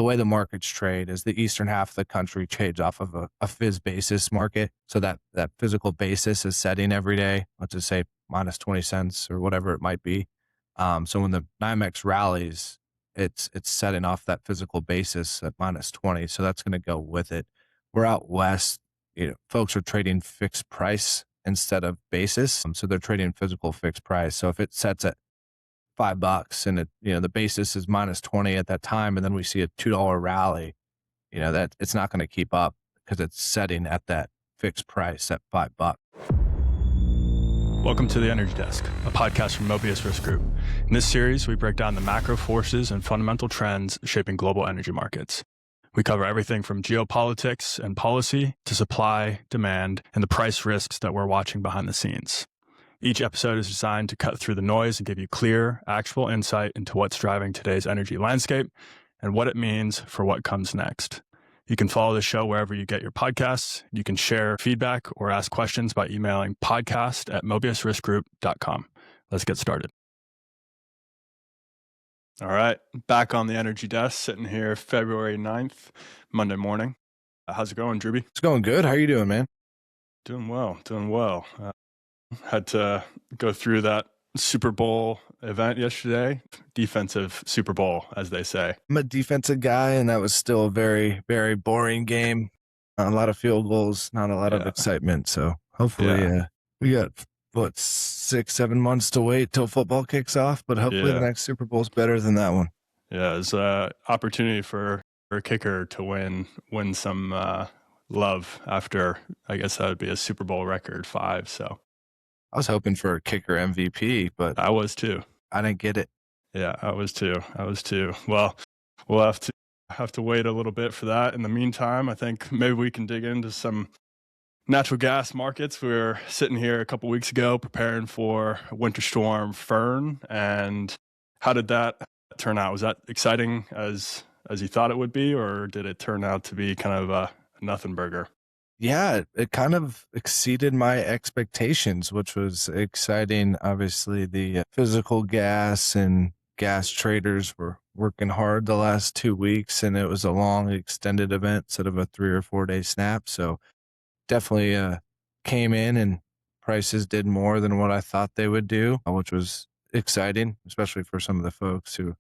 the way the markets trade is the eastern half of the country trades off of a phys basis market. So that physical basis is setting every day, let's just say minus 20 cents or whatever it might be. So when the NYMEX rallies, it's setting off that physical basis at minus 20. So that's going to go with it. We're out west, folks are trading fixed price instead of basis. So they're trading physical fixed price. So if it sets at $5 and the basis is minus 20 at that time, and then we see a $2 rally, that it's not going to keep up because it's setting at that fixed price at $5. Welcome to the Energy Desk, a podcast from Mobius Risk Group. In this series, we break down the macro forces and fundamental trends shaping global energy markets. We cover everything from geopolitics and policy to supply, demand, and the price risks that we're watching behind the scenes. Each episode is designed to cut through the noise and give you clear, actionable insight into what's driving today's energy landscape and what it means for what comes next. You can follow the show wherever you get your podcasts. You can share feedback or ask questions by emailing podcast@mobiusriskgroup.com. Let's get started. All right, back on the Energy Desk, sitting here February 9th, Monday morning. How's it going, Drewby? It's going good. How are you doing, man? Doing well. Had to go through that Super Bowl event yesterday. Defensive Super Bowl, as they say. I'm a defensive guy, and that was still a very, very boring game. A lot of field goals, not a lot of excitement. So hopefully we got, 6-7 months to wait till football kicks off, but hopefully the next Super Bowl is better than that one. Yeah, it's an opportunity for a kicker to win some love after, I guess that would be a Super Bowl record 5, so. I was hoping for a kicker MVP, but I was too. I didn't get it. Yeah, I was too. Well, we'll have to wait a little bit for that. In the meantime, I think maybe we can dig into some natural gas markets. We were sitting here a couple weeks ago preparing for Winter Storm Fern, and how did that turn out? Was that exciting as you thought it would be, or did it turn out to be kind of a nothing burger? Yeah, it kind of exceeded my expectations, which was exciting. Obviously, the physical gas and gas traders were working hard the last 2 weeks, and it was a long, extended event instead of a 3 or 4 day snap. So definitely came in, and prices did more than what I thought they would do, which was exciting, especially for some of the folks who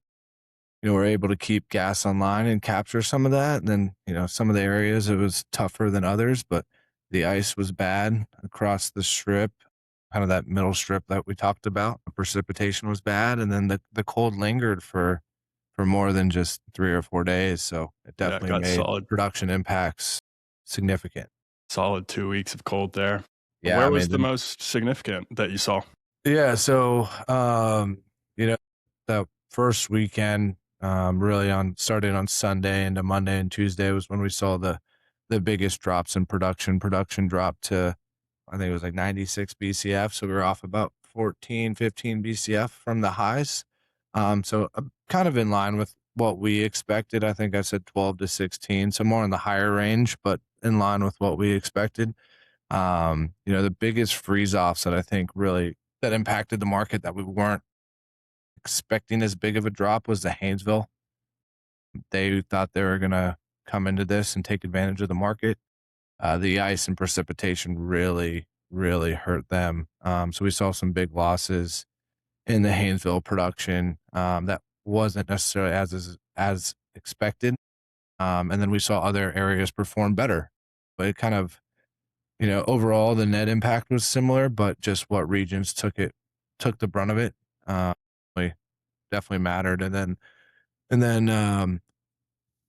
were able to keep gas online and capture some of that. And then, some of the areas it was tougher than others, but the ice was bad across the strip, kind of that middle strip that we talked about. The precipitation was bad. And then the cold lingered for more than just 3 or 4 days. So it definitely made production impacts significant. Solid 2 weeks of cold there. Yeah. Where was the most significant that you saw? Yeah. So, that first weekend, really starting on Sunday into Monday and Tuesday was when we saw the biggest drops in production. Production dropped to, I think it was like 96 BCF. So we were off about 14, 15 BCF from the highs. So kind of in line with what we expected. I think I said 12 to 16. So more in the higher range, but in line with what we expected. The biggest freeze offs that I think really that impacted the market that we weren't expecting as big of a drop was the Haynesville. They thought they were going to come into this and take advantage of the market. The ice and precipitation really, really hurt them. So we saw some big losses in the Haynesville production that wasn't necessarily as expected. And then we saw other areas perform better. But it kind of, overall the net impact was similar, but just what regions took the brunt of it. Definitely mattered. And then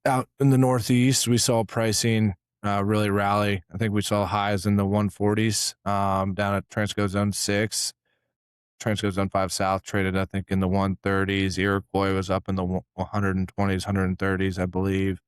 out in the Northeast, we saw pricing really rally. I think we saw highs in the 140s down at Transco Zone 6. Transco Zone 5 South traded, I think, in the 130s. Iroquois was up in the 120s, 130s, I believe.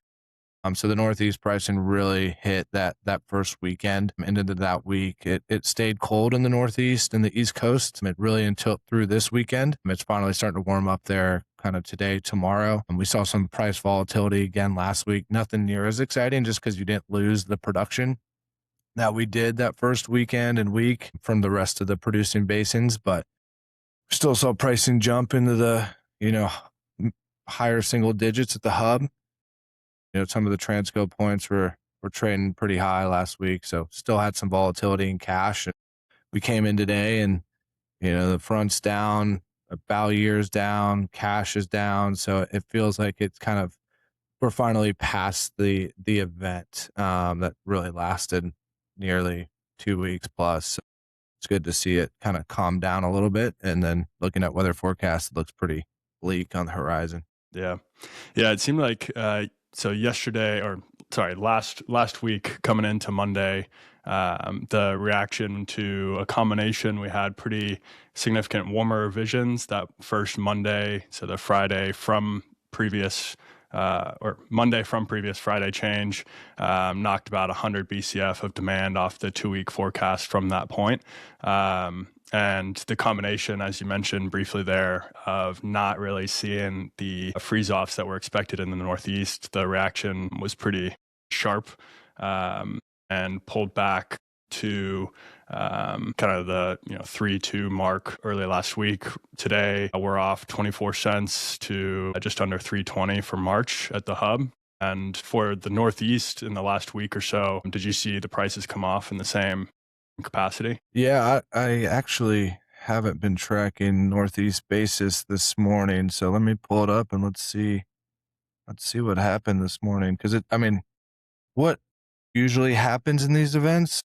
So the Northeast pricing really hit that first weekend. And into that week, it stayed cold in the Northeast and the East Coast. It really until through this weekend. It's finally starting to warm up there kind of today, tomorrow. And we saw some price volatility again last week. Nothing near as exciting just because you didn't lose the production that we did that first weekend and week from the rest of the producing basins. But still saw pricing jump into the, higher single digits at the hub. Some of the transco points were trading pretty high last week, so still had some volatility in cash. And we came in today and, the front's down, value year's down, cash is down. So it feels like it's kind of, we're finally past the event that really lasted nearly 2 weeks plus. So it's good to see it kind of calm down a little bit. And then looking at weather forecast, it looks pretty bleak on the horizon. Yeah. Yeah. It seemed like, so yesterday, or sorry, last week coming into Monday, the reaction to a combination, we had pretty significant warmer revisions that first Monday. So the Friday from previous, or Monday from previous Friday change, knocked about 100 BCF of demand off the 2-week forecast from that point. And the combination, as you mentioned briefly there, of not really seeing the freeze-offs that were expected in the Northeast, the reaction was pretty sharp and pulled back to kind of the 3.2 mark early last week. Today, we're off 24 cents to just under 3.20 for March at the hub. And for the Northeast in the last week or so, did you see the prices come off in the same capacity? Yeah, I actually haven't been tracking Northeast basis this morning, so let me pull it up and let's see what happened this morning. Because what usually happens in these events,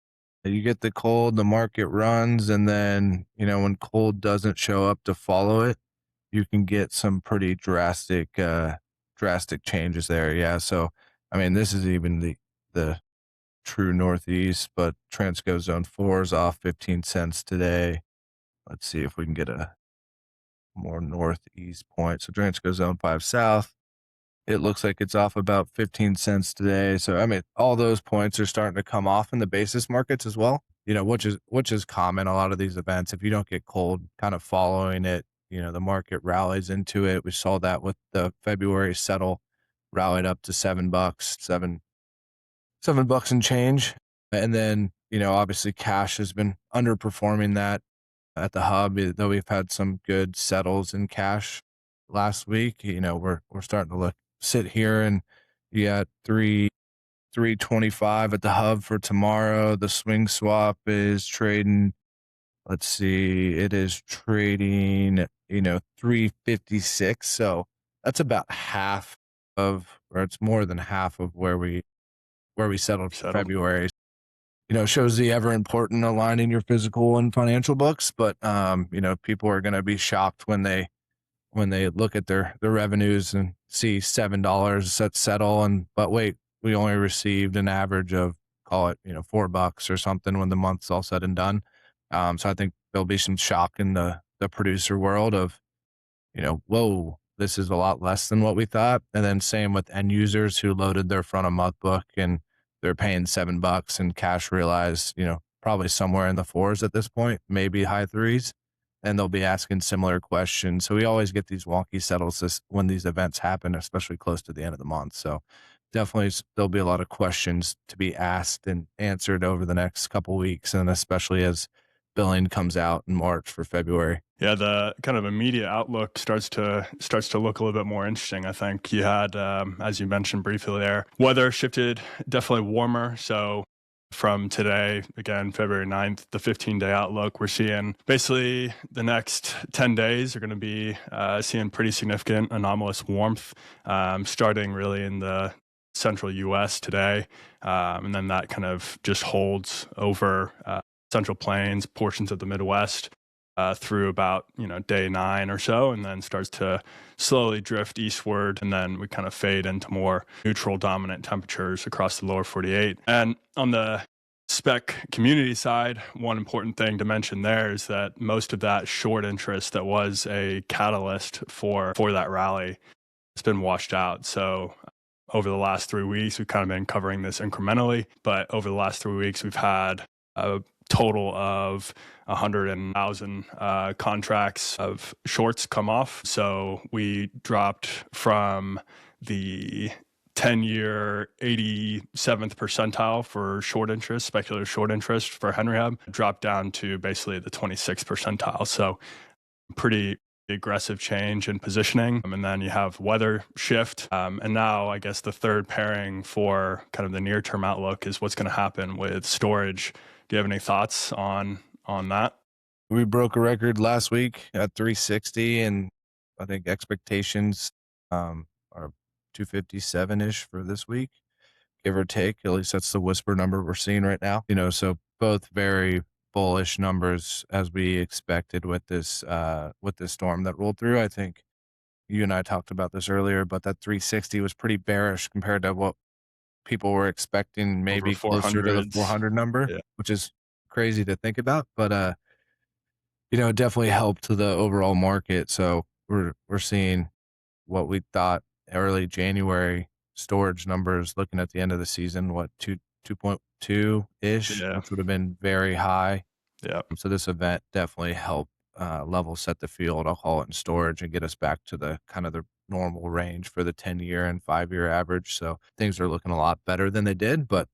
you get the cold, the market runs, and then when cold doesn't show up to follow it, you can get some pretty drastic changes there. Yeah, so this is even the true Northeast, but Transco Zone 4 is off 15 cents today. Let's see if we can get a more Northeast point. So Transco Zone 5 South, it looks like it's off about 15 cents today. So, all those points are starting to come off in the basis markets as well, which is common. A lot of these events, if you don't get cold kind of following it, the market rallies into it. We saw that with the February settle, rallied up to $7, $7 and change. And then, obviously cash has been underperforming that at the hub, though we've had some good settles in cash last week. We're starting to sit here and you got 325 at the hub for tomorrow. The swing swap is trading, let's see, it is trading, 356. So that's about half of, or it's more than half of where we settled for February. Shows the ever important aligning your physical and financial books. But, people are going to be shocked when they look at their revenues and see $7 at settle. But wait, we only received an average of, call it, $4 or something when the month's all said and done. So I think there'll be some shock in the producer world of, whoa, this is a lot less than what we thought. And then same with end users who loaded their front of month book and they're paying $7 and cash realized, probably somewhere in the 4s at this point, maybe high 3s. And they'll be asking similar questions. So we always get these wonky settles when these events happen, especially close to the end of the month. So definitely there'll be a lot of questions to be asked and answered over the next couple weeks, and especially as billing comes out in March for February. Yeah, the kind of immediate outlook starts to look a little bit more interesting. I think you had, as you mentioned briefly there, weather shifted definitely warmer. So from today, again, February 9th, the 15-day outlook, we're seeing basically the next 10 days are going to be seeing pretty significant anomalous warmth, starting really in the central U.S. today. And then that kind of just holds over Central Plains, portions of the Midwest, through about day 9 or so, and then starts to slowly drift eastward, and then we kind of fade into more neutral dominant temperatures across the lower 48. And on the spec community side, one important thing to mention there is that most of that short interest that was a catalyst for that rally has been washed out. So over the last 3 weeks, we've kind of been covering this incrementally, but over the last 3 weeks, we've had a total of 100,000 contracts of shorts come off. So we dropped from the 10-year 87th percentile for short interest, speculative short interest for Henry Hub, dropped down to basically the 26th percentile. So pretty aggressive change in positioning. And then you have weather shift. And now I guess the third pairing for kind of the near-term outlook is what's going to happen with storage. Do you have any thoughts on that? We broke a record last week at 360, and I think expectations are 257-ish for this week, give or take. At least that's the whisper number we're seeing right now. So both very bullish numbers as we expected with this storm that rolled through. I think you and I talked about this earlier, but that 360 was pretty bearish compared to what people were expecting, Over maybe closer to the 400s. 400 number, Yeah. which is crazy to think about. But it definitely helped to the overall market. So we're seeing what we thought early January storage numbers looking at the end of the season, 2.2 ish, Yeah. which would have been very high. Yeah. So this event definitely helped level set the field, I'll call it, in storage, and get us back to the kind of the normal range for the 10-year and 5-year average. So things are looking a lot better than they did. But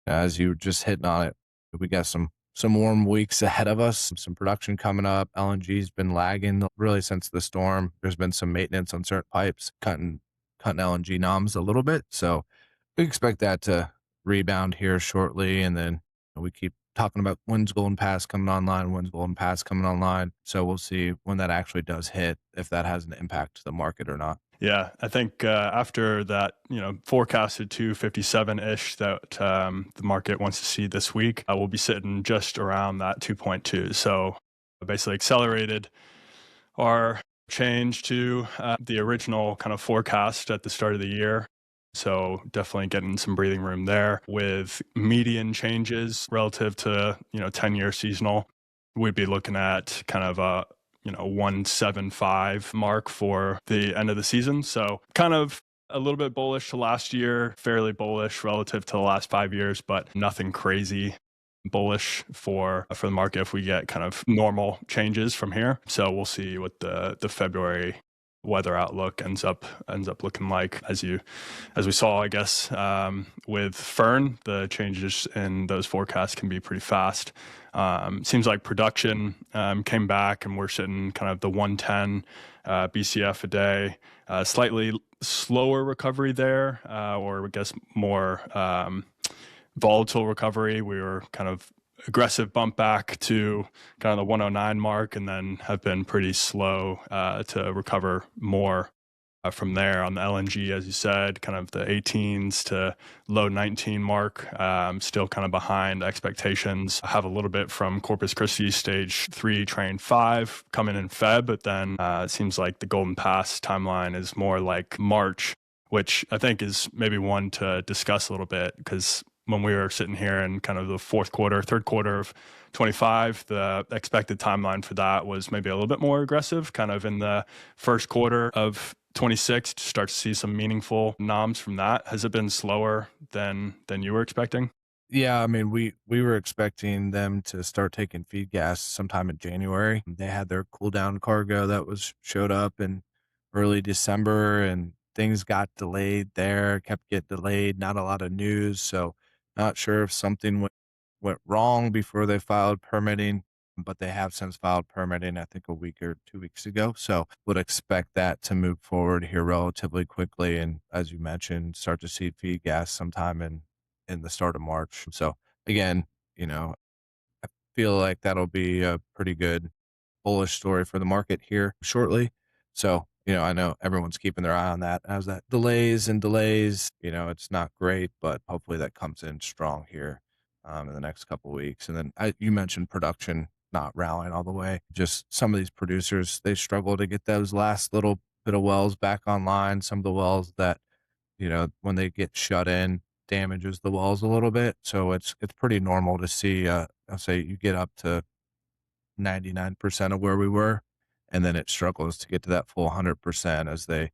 as you were just hitting on it, we got some warm weeks ahead of us, some production coming up. LNG's been lagging really since the storm. There's been some maintenance on certain pipes, cutting LNG noms a little bit. So we expect that to rebound here shortly. And then we keep talking about when's Golden Pass coming online. So we'll see when that actually does hit, if that has an impact to the market or not. Yeah, I think after that, forecasted 257-ish that the market wants to see this week, we'll be sitting just around that 2.2. So basically accelerated our change to the original kind of forecast at the start of the year. So definitely getting some breathing room there with median changes relative to 10-year seasonal. We'd be looking at kind of a 175 mark for the end of the season. So kind of a little bit bullish to last year, fairly bullish relative to the last 5 years, but nothing crazy bullish for the market if we get kind of normal changes from here. So we'll see what the February weather outlook ends up looking like. As we saw, I guess, with Fern, the changes in those forecasts can be pretty fast. Seems like production came back, and we're sitting kind of the 110 BCF a day. Slightly slower recovery there, or I guess more volatile recovery. We were kind of aggressive bump back to kind of the 109 mark, and then have been pretty slow to recover more from there. On the LNG, as you said, kind of the 18s to low 19 mark, still kind of behind expectations. I have a little bit from Corpus Christi stage 3 train 5 coming in Feb, but then it seems like the Golden Pass timeline is more like March, which I think is maybe one to discuss a little bit, because when we were sitting here in kind of the third quarter of 25, the expected timeline for that was maybe a little bit more aggressive, kind of in the first quarter of 26 to start to see some meaningful noms from that. Has it been slower than you were expecting? Yeah, I mean, we were expecting them to start taking feed gas sometime in January. They had their cool down cargo that showed up in early December, and things got delayed there, kept getting delayed, not a lot of news. So not sure if something went wrong before they filed permitting, but they have since filed permitting, I think a week or 2 weeks ago. So would expect that to move forward here relatively quickly. And as you mentioned, start to see feed gas sometime in the start of March. So again, I feel like that'll be a pretty good bullish story for the market here shortly. So, I know everyone's keeping their eye on that. As that delays, it's not great, but hopefully that comes in strong here in the next couple of weeks. And then you mentioned production not rallying all the way. Just some of these producers, they struggle to get those last little bit of wells back online. Some of the wells that, when they get shut in, damages the wells a little bit. So it's pretty normal to see, I'll say you get up to 99% of where we were, and then it struggles to get to that full 100% as they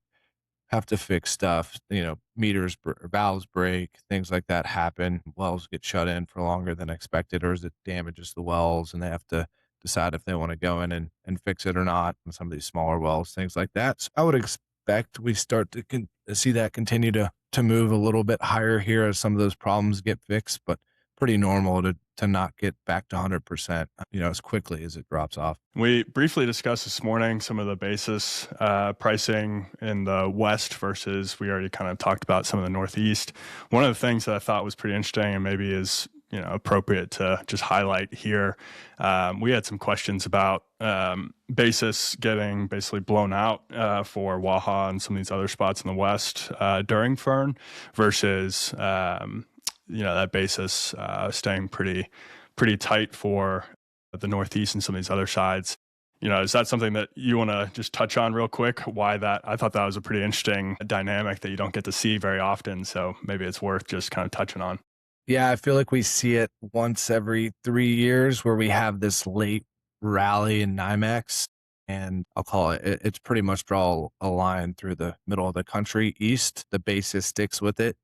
have to fix stuff. Valves break, things like that happen. Wells get shut in for longer than expected, or as it damages the wells, and they have to decide if they want to go in and fix it or not. And some of these smaller wells, things like that. So I would expect we start to see that continue to move a little bit higher here as some of those problems get fixed, but pretty normal to not get back to 100%, as quickly as it drops off. We briefly discussed this morning some of the basis pricing in the West versus we already kind of talked about some of the Northeast. One of the things that I thought was pretty interesting and maybe is appropriate to just highlight here. We had some questions about basis getting basically blown out for WAHA and some of these other spots in the West during Fern versus that basis staying pretty tight for the Northeast and some of these other sides. Is that something that you want to just touch on real quick? Why that? I thought that was a pretty interesting dynamic that you don't get to see very often. So maybe it's worth just kind of touching on. Yeah, I feel like we see it once every 3 years where we have this late rally in NYMEX, and I'll call it's pretty much draw a line through the middle of the country. East, the basis sticks with it,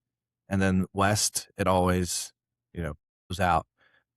and then West, it always, goes out.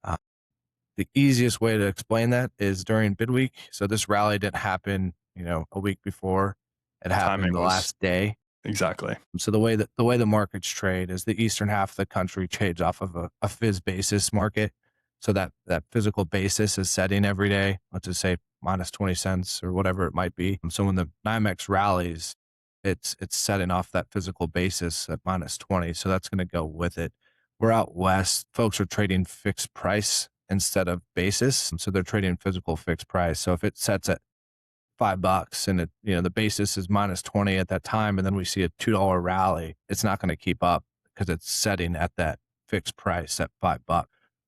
The easiest way to explain that is during bid week. So this rally didn't happen, a week before. It happened the last day. Exactly. So the way the markets trade is the eastern half of the country trades off of a phys basis market. So that physical basis is setting every day. Let's just say minus 20 cents or whatever it might be. So when the NYMEX rallies, it's setting off that physical basis at minus 20. So that's going to go with it. We're out west. Folks are trading fixed price instead of basis. So they're trading physical fixed price. So if it sets at $5 and the basis is minus 20 at that time, and then we see a $2 rally, it's not going to keep up because it's setting at that fixed price at $5.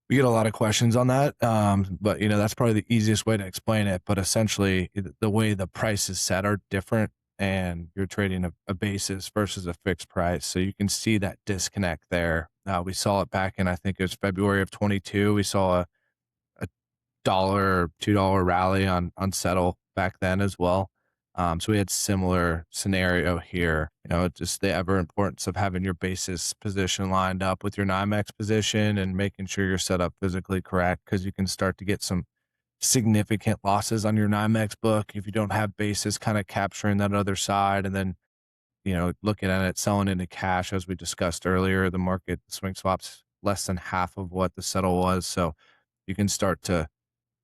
We get a lot of questions on that. But that's probably the easiest way to explain it. But essentially the way the prices set are different, and you're trading a basis versus a fixed price. So you can see that disconnect there. We saw it back in, I think it was February of 22. We saw a $1, $2 rally on settle back then as well. So we had similar scenario here, just the ever importance of having your basis position lined up with your NYMEX position and making sure you're set up physically correct, because you can start to get some significant losses on your NYMEX book if you don't have basis kind of capturing that other side. And then, looking at it, selling into cash, as we discussed earlier, the market swing swaps less than half of what the settle was. So you can start to,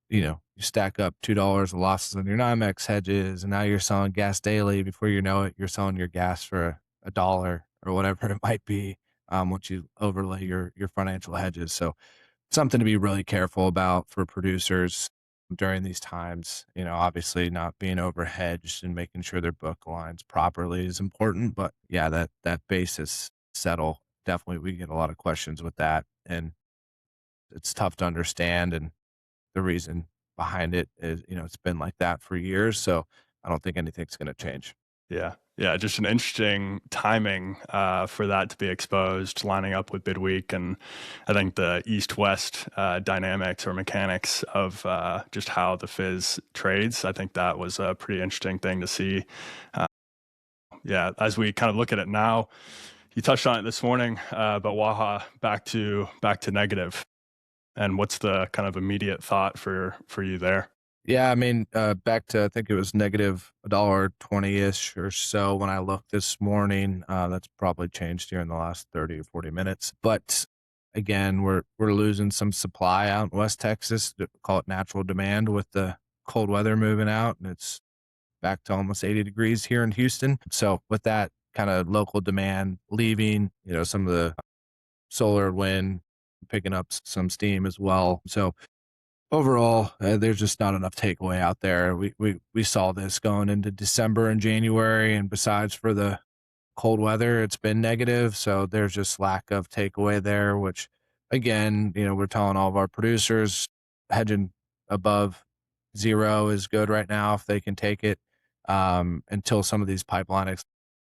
you stack up $2 of losses on your NYMEX hedges, and now you're selling gas daily. Before you know it, you're selling your gas for $1 or whatever it might be, once you overlay your financial hedges. So something to be really careful about for producers during these times. Obviously not being over hedged and making sure their book aligns properly is important. But yeah, that basis settle, definitely we get a lot of questions with that, and it's tough to understand. And the reason behind it is, it's been like that for years. So I don't think anything's going to change. Yeah. Just an interesting timing for that to be exposed, lining up with bid week. And I think the East-West dynamics or mechanics of just how the fizz trades, I think that was a pretty interesting thing to see. As we kind of look at it now, you touched on it this morning, but WAHA back to negative. And what's the kind of immediate thought for you there? Yeah, I mean, back to, I think it was negative $1.20-ish or so when I looked this morning. That's probably changed here in the last 30 or 40 minutes. But again, we're losing some supply out in West Texas. Call it natural demand with the cold weather moving out, and it's back to almost 80 degrees here in Houston. So with that kind of local demand leaving, some of the solar wind picking up some steam as well. So overall, there's just not enough takeaway out there. We saw this going into December and January, and besides for the cold weather, it's been negative. So there's just lack of takeaway there, which again, we're telling all of our producers hedging above zero is good right now if they can take it, until some of these pipeline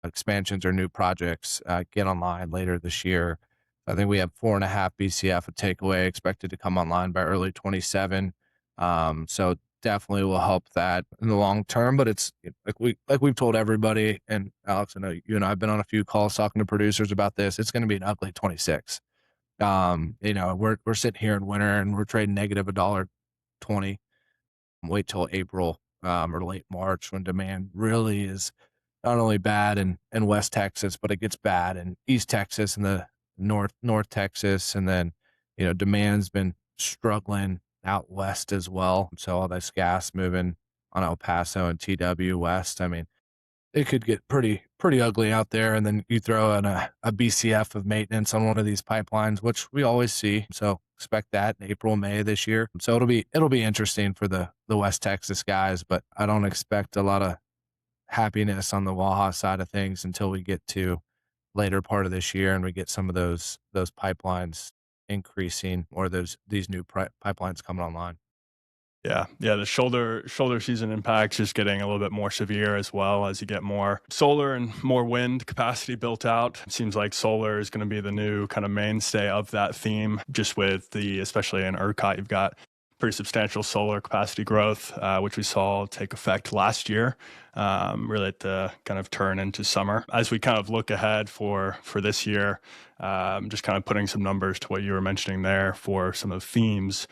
expansions or new projects get online later this year. I think we have 4.5 BCF of takeaway expected to come online by early 27. So definitely will help that in the long term. But it's like we've told everybody, and Alex, I know you and I have been on a few calls talking to producers about this. It's going to be an ugly 26. We're sitting here in winter and we're trading negative $1.20. Wait till April or late March when demand really is not only bad in West Texas, but it gets bad in East Texas and the North Texas, and then demand's been struggling out west as well. So all this gas moving on El Paso and TW West. I mean, it could get pretty ugly out there. And then you throw in a BCF of maintenance on one of these pipelines, which we always see. So expect that in April, May this year. So it'll be interesting for the West Texas guys, but I don't expect a lot of happiness on the WAHA side of things until we get to later part of this year and we get some of those pipelines increasing or these new pipelines coming online. Yeah. Yeah. The shoulder season impacts just getting a little bit more severe as well as you get more solar and more wind capacity built out. It seems like solar is going to be the new kind of mainstay of that theme, just with especially in ERCOT, you've got pretty substantial solar capacity growth, which we saw take effect last year, really at the kind of turn into summer. As we kind of look ahead for this year, just kind of putting some numbers to what you were mentioning there for some of the themes.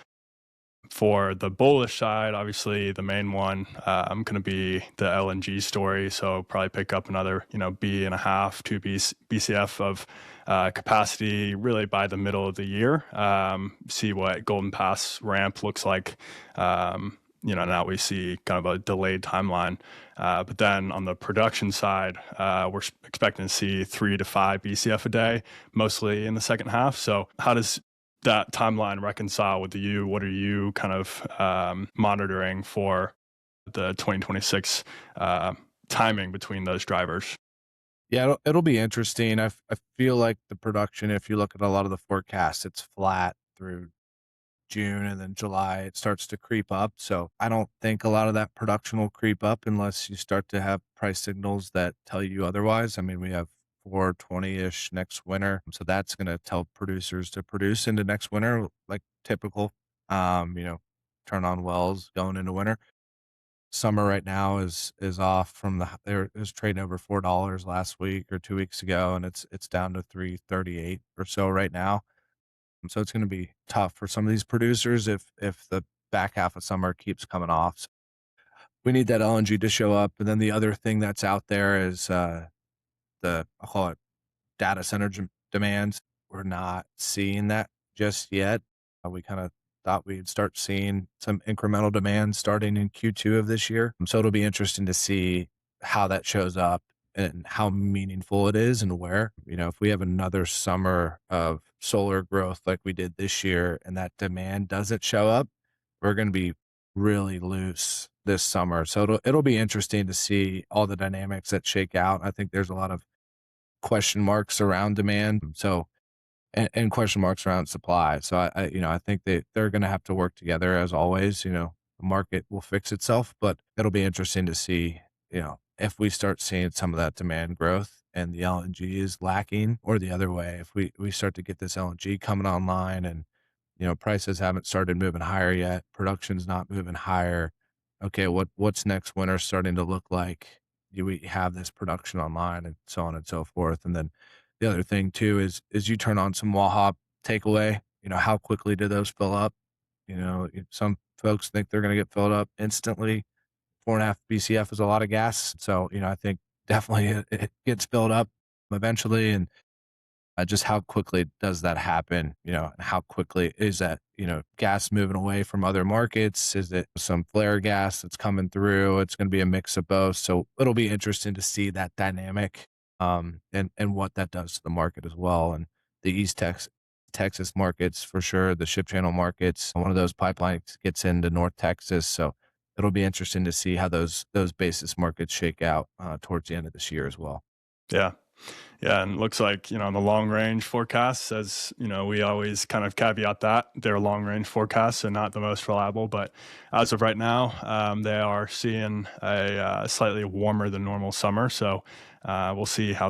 For the bullish side, obviously the main one going to be the LNG story. So probably pick up another, B and a half, 2 BCF of capacity really by the middle of the year. See what Golden Pass ramp looks like. Now we see kind of a delayed timeline. But then on the production side, we're expecting to see 3 to 5 BCF a day, mostly in the second half. So how does that timeline reconcile with you? What are you kind of monitoring for the 2026 timing between those drivers? Yeah, it'll be interesting. I feel like the production, if you look at a lot of the forecasts, it's flat through June, and then July it starts to creep up. So I don't think a lot of that production will creep up unless you start to have price signals that tell you otherwise. I mean, we have 420-ish next winter, so that's going to tell producers to produce into next winter, like typical. Turn on wells going into winter. Summer right now is off from it was trading over $4 last week or 2 weeks ago, and it's down to 338 or so right now. So it's going to be tough for some of these producers if the back half of summer keeps coming off. So we need that LNG to show up. And then the other thing that's out there is I'll call it data center demands. We're not seeing that just yet. We kind of thought we'd start seeing some incremental demand starting in Q2 of this year. So it'll be interesting to see how that shows up and how meaningful it is and where. If we have another summer of solar growth like we did this year and that demand doesn't show up, we're going to be really loose this summer. So it'll be interesting to see all the dynamics that shake out. I think there's a lot of question marks around demand. So and question marks around supply. So I think they're going to have to work together as always. The market will fix itself, but it'll be interesting to see, if we start seeing some of that demand growth and the LNG is lacking, or the other way, if we start to get this LNG coming online and, prices haven't started moving higher yet, production's not moving higher. Okay, what's next winter starting to look like? Do we have this production online and so on and so forth? And then the other thing too is you turn on some WAHA takeaway, how quickly do those fill up? Some folks think they're going to get filled up instantly. 4.5 BCF is a lot of gas. So, I think definitely it gets filled up eventually. And just how quickly does that happen? And how quickly is that, gas moving away from other markets? Is it some flare gas that's coming through? It's going to be a mix of both. So it'll be interesting to see that dynamic and what that does to the market as well. And the East Texas markets, for sure, the ship channel markets, one of those pipelines gets into North Texas. So it'll be interesting to see how those basis markets shake out towards the end of this year as well. Yeah. Yeah, and it looks like, the long range forecasts, as we always kind of caveat that they're long range forecasts and not the most reliable. But as of right now, they are seeing a slightly warmer than normal summer. So we'll see how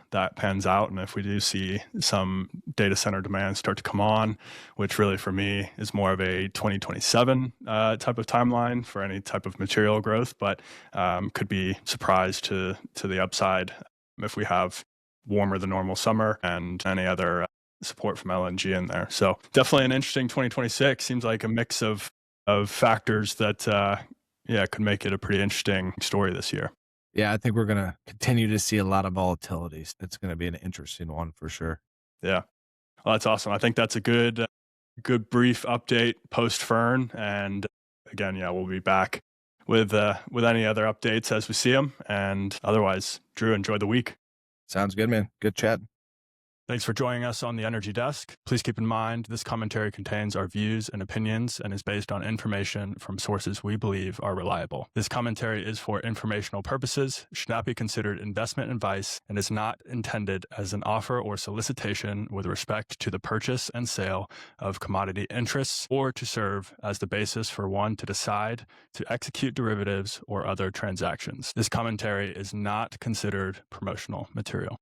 that pans out. And if we do see some data center demand start to come on, which really for me is more of a 2027 type of timeline for any type of material growth, but could be surprised to the upside if we have warmer than normal summer and any other support from LNG in there. So definitely an interesting 2026. Seems like a mix of factors that could make it a pretty interesting story this year. Yeah, I think we're going to continue to see a lot of volatility. It's going to be an interesting one for sure. Yeah. Well, that's awesome. I think that's a good good brief update post Fern. And again, we'll be back with any other updates as we see them. And otherwise, Drew, enjoy the week. Sounds good, man. Good chat. Thanks for joining us on the Energy Desk. Please keep in mind this commentary contains our views and opinions and is based on information from sources we believe are reliable. This commentary is for informational purposes, should not be considered investment advice, and is not intended as an offer or solicitation with respect to the purchase and sale of commodity interests or to serve as the basis for one to decide to execute derivatives or other transactions. This commentary is not considered promotional material.